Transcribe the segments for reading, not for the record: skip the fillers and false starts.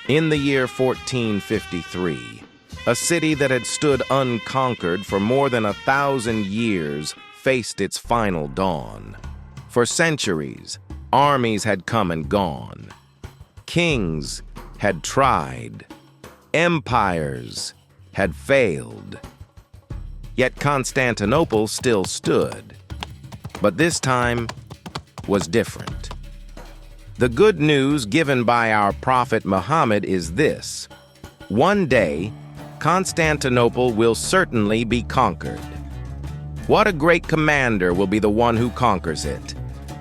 In the year 1453, a city that had stood unconquered for more than 1,000 years faced its final dawn. For centuries, armies had come and gone. Kings had tried. Empires had failed. Yet Constantinople still stood. But this time was different. The good news given by our prophet Muhammad is this: one day, Constantinople will certainly be conquered. What a great commander will be the one who conquers it,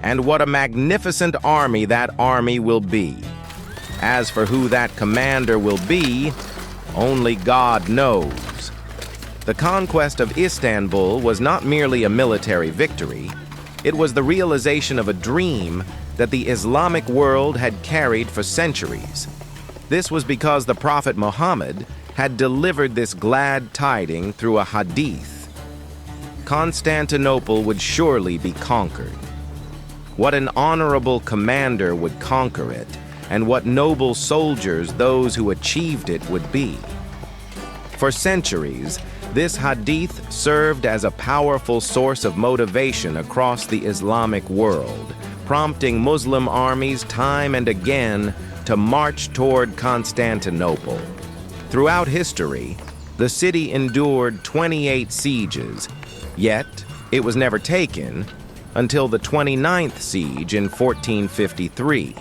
and what a magnificent army that army will be. As for who that commander will be, only God knows. The conquest of Istanbul was not merely a military victory. It was the realization of a dream that the Islamic world had carried for centuries. This was because the Prophet Muhammad had delivered this glad tiding through a hadith. Constantinople would surely be conquered. What an honorable commander would conquer it, and what noble soldiers those who achieved it would be. For centuries, this hadith served as a powerful source of motivation across the Islamic world, prompting Muslim armies time and again to march toward Constantinople. Throughout history, the city endured 28 sieges, yet it was never taken until the 29th siege in 1453.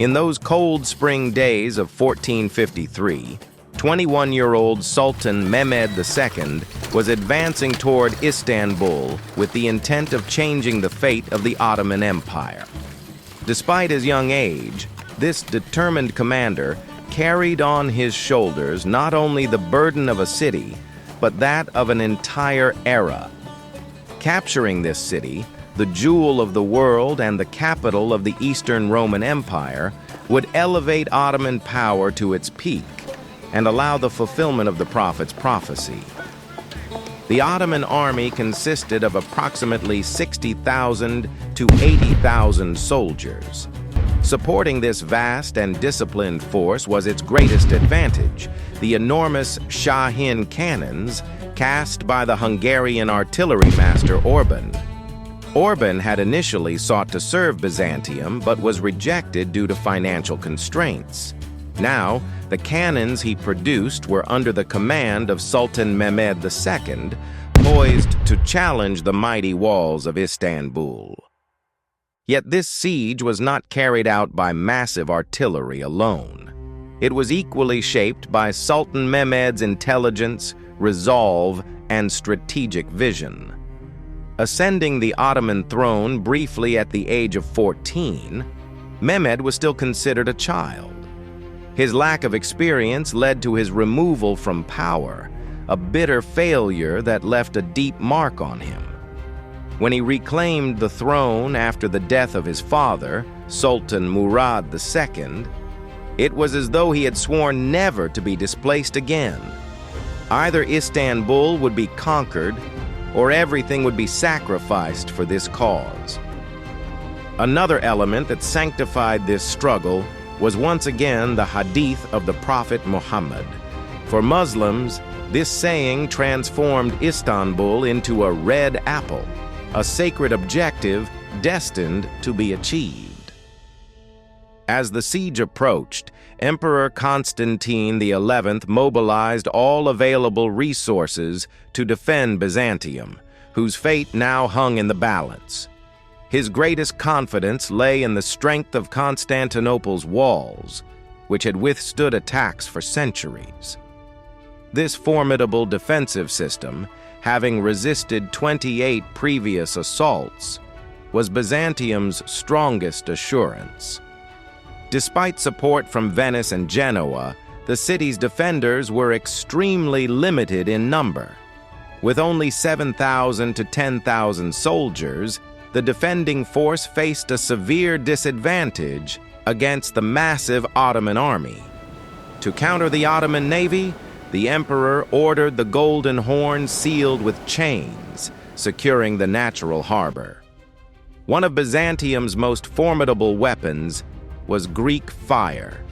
In those cold spring days of 1453, 21-year-old Sultan Mehmed II was advancing toward Istanbul with the intent of changing the fate of the Ottoman Empire. Despite his young age, this determined commander carried on his shoulders not only the burden of a city, but that of an entire era. Capturing this city, the jewel of the world and the capital of the Eastern Roman Empire, would elevate Ottoman power to its peak and allow the fulfillment of the prophet's prophecy. The Ottoman army consisted of approximately 60,000 to 80,000 soldiers. Supporting this vast and disciplined force was its greatest advantage: the enormous Shahin cannons cast by the Hungarian artillery master Orban. Orban had initially sought to serve Byzantium but was rejected due to financial constraints. Now, the cannons he produced were under the command of Sultan Mehmed II, poised to challenge the mighty walls of Istanbul. Yet this siege was not carried out by massive artillery alone. It was equally shaped by Sultan Mehmed's intelligence, resolve, and strategic vision. Ascending the Ottoman throne briefly at the age of 14, Mehmed was still considered a child. His lack of experience led to his removal from power, a bitter failure that left a deep mark on him. When he reclaimed the throne after the death of his father, Sultan Murad II, it was as though he had sworn never to be displaced again. Either Istanbul would be conquered, or everything would be sacrificed for this cause. Another element that sanctified this struggle was once again the hadith of the Prophet Muhammad. For Muslims, this saying transformed Istanbul into a red apple, a sacred objective destined to be achieved. As the siege approached, Emperor Constantine XI mobilized all available resources to defend Byzantium, whose fate now hung in the balance. His greatest confidence lay in the strength of Constantinople's walls, which had withstood attacks for centuries. This formidable defensive system, having resisted 28 previous assaults, was Byzantium's strongest assurance. Despite support from Venice and Genoa, the city's defenders were extremely limited in number. With only 7,000 to 10,000 soldiers, the defending force faced a severe disadvantage against the massive Ottoman army. To counter the Ottoman navy, the emperor ordered the Golden Horn sealed with chains, securing the natural harbor. One of Byzantium's most formidable weapons was Greek fire.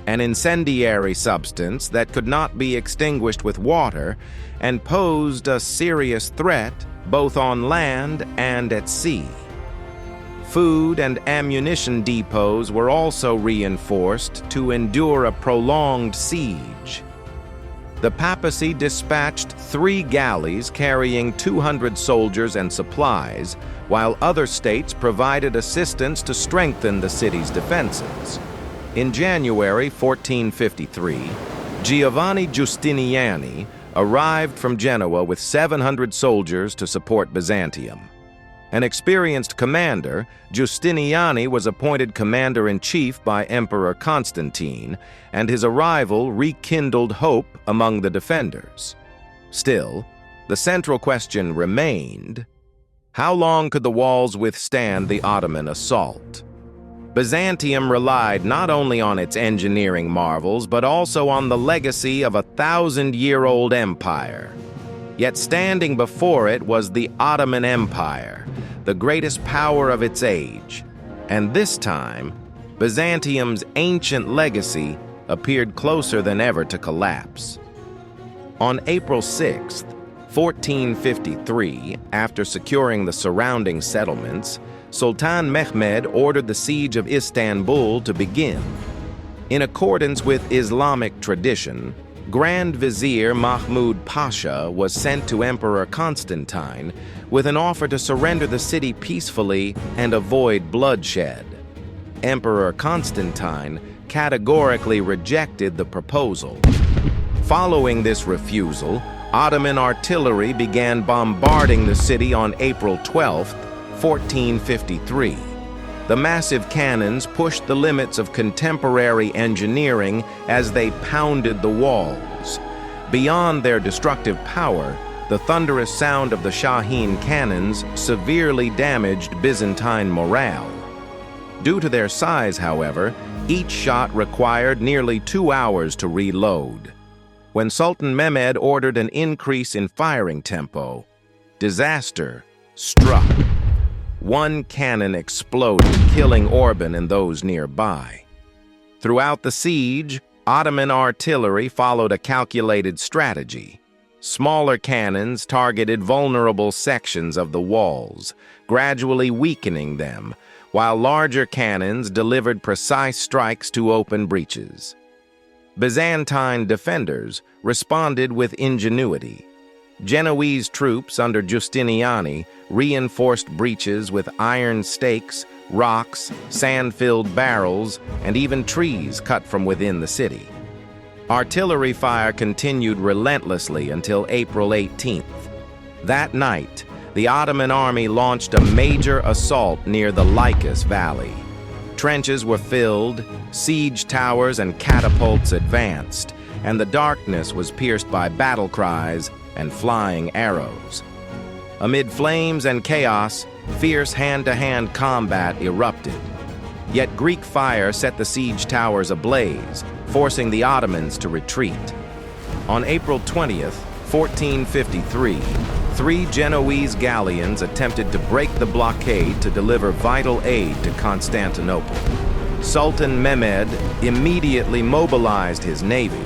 an incendiary substance that could not be extinguished with water and posed a serious threat both on land and at sea. Food and ammunition depots were also reinforced to endure a prolonged siege. The papacy dispatched 3 galleys carrying 200 soldiers and supplies, while other states provided assistance to strengthen the city's defenses. In January 1453, Giovanni Giustiniani arrived from Genoa with 700 soldiers to support Byzantium. An experienced commander, Giustiniani was appointed commander-in-chief by Emperor Constantine, and his arrival rekindled hope among the defenders. Still, the central question remained: how long could the walls withstand the Ottoman assault? Byzantium relied not only on its engineering marvels, but also on the legacy of a 1,000-year-old empire. Yet standing before it was the Ottoman Empire, the greatest power of its age. And this time, Byzantium's ancient legacy appeared closer than ever to collapse. On April 6, 1453, after securing the surrounding settlements, Sultan Mehmed ordered the siege of Istanbul to begin. In accordance with Islamic tradition, Grand Vizier Mahmud Pasha was sent to Emperor Constantine with an offer to surrender the city peacefully and avoid bloodshed. Emperor Constantine categorically rejected the proposal. Following this refusal, Ottoman artillery began bombarding the city on April 12, 1453. The massive cannons pushed the limits of contemporary engineering as they pounded the walls. Beyond their destructive power, the thunderous sound of the Shaheen cannons severely damaged Byzantine morale. Due to their size, however, each shot required nearly 2 hours to reload. When Sultan Mehmed ordered an increase in firing tempo, disaster struck. One cannon exploded, killing Orban and those nearby. Throughout the siege, Ottoman artillery followed a calculated strategy. Smaller cannons targeted vulnerable sections of the walls, gradually weakening them, while larger cannons delivered precise strikes to open breaches. Byzantine defenders responded with ingenuity. Genoese troops under Giustiniani reinforced breaches with iron stakes, rocks, sand-filled barrels, and even trees cut from within the city. Artillery fire continued relentlessly until April 18th. That night, the Ottoman army launched a major assault near the Lycus Valley. Trenches were filled, siege towers and catapults advanced, and the darkness was pierced by battle cries and flying arrows. Amid flames and chaos, fierce hand-to-hand combat erupted. Yet Greek fire set the siege towers ablaze, forcing the Ottomans to retreat. On April 20th, 1453, 3 Genoese galleons attempted to break the blockade to deliver vital aid to Constantinople. Sultan Mehmed immediately mobilized his navy,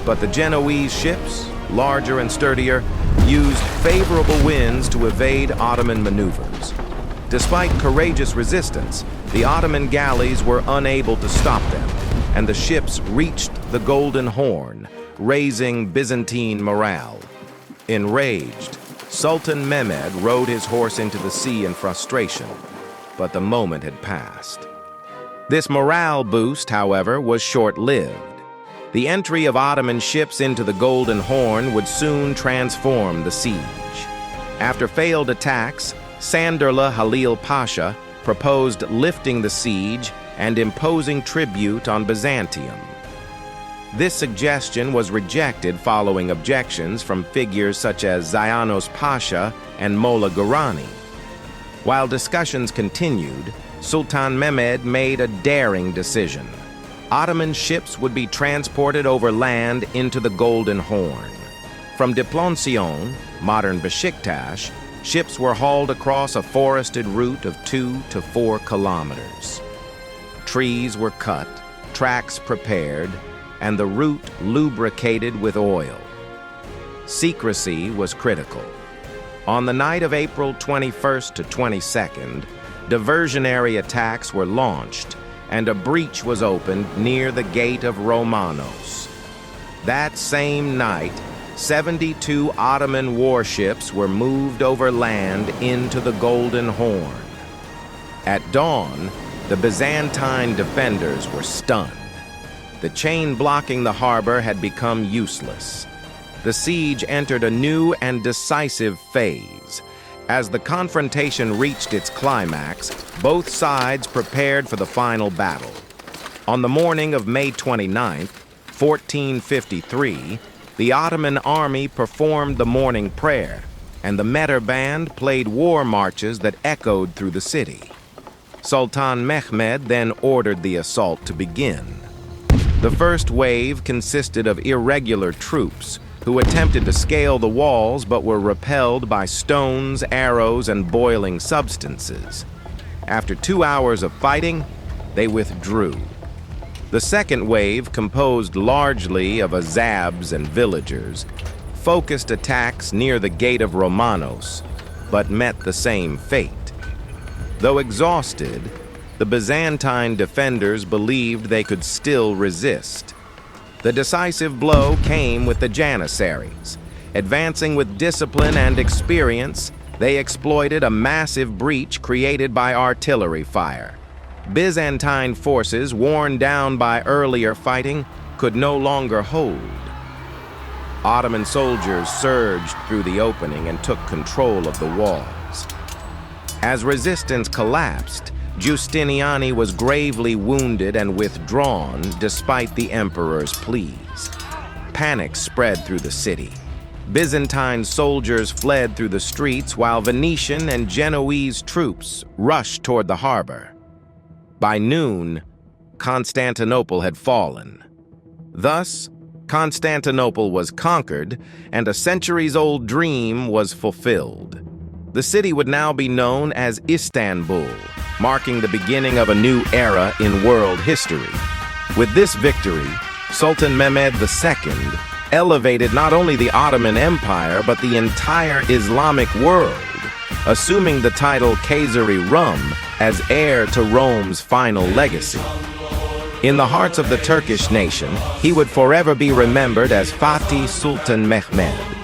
but the Genoese ships, larger and sturdier, used favorable winds to evade Ottoman maneuvers. Despite courageous resistance, the Ottoman galleys were unable to stop them, and the ships reached the Golden Horn, raising Byzantine morale. Enraged, Sultan Mehmed rode his horse into the sea in frustration, but the moment had passed. This morale boost, however, was short-lived. The entry of Ottoman ships into the Golden Horn would soon transform the siege. After failed attacks, Sanderli Halil Pasha proposed lifting the siege and imposing tribute on Byzantium. This suggestion was rejected following objections from figures such as Zainos Pasha and Molla Gurani. While discussions continued, Sultan Mehmed made a daring decision. Ottoman ships would be transported over land into the Golden Horn. From Diploncion, modern Besiktas, ships were hauled across a forested route of 2 to 4 kilometers. Trees were cut, tracks prepared, and the route lubricated with oil. Secrecy was critical. On the night of April 21st to 22nd, diversionary attacks were launched, and a breach was opened near the Gate of Romanos. That same night, 72 Ottoman warships were moved over land into the Golden Horn. At dawn, the Byzantine defenders were stunned. The chain blocking the harbor had become useless. The siege entered a new and decisive phase. As the confrontation reached its climax, both sides prepared for the final battle. On the morning of May 29, 1453, the Ottoman army performed the morning prayer, and the Metter band played war marches that echoed through the city. Sultan Mehmed then ordered the assault to begin. The first wave consisted of irregular troops who attempted to scale the walls but were repelled by stones, arrows, and boiling substances. After 2 hours of fighting, they withdrew. The second wave, composed largely of Azabs and villagers, focused attacks near the Gate of Romanos, but met the same fate. Though exhausted, the Byzantine defenders believed they could still resist. The decisive blow came with the Janissaries. Advancing with discipline and experience, they exploited a massive breach created by artillery fire. Byzantine forces, worn down by earlier fighting, could no longer hold. Ottoman soldiers surged through the opening and took control of the walls. As resistance collapsed, Giustiniani was gravely wounded and withdrawn despite the emperor's pleas. Panic spread through the city. Byzantine soldiers fled through the streets while Venetian and Genoese troops rushed toward the harbor. By noon, Constantinople had fallen. Thus, Constantinople was conquered, and a centuries-old dream was fulfilled. The city would now be known as Istanbul, marking the beginning of a new era in world history. With this victory, Sultan Mehmed II elevated not only the Ottoman Empire but the entire Islamic world, assuming the title Kayseri Rum as heir to Rome's final legacy. In the hearts of the Turkish nation, he would forever be remembered as Fatih Sultan Mehmed,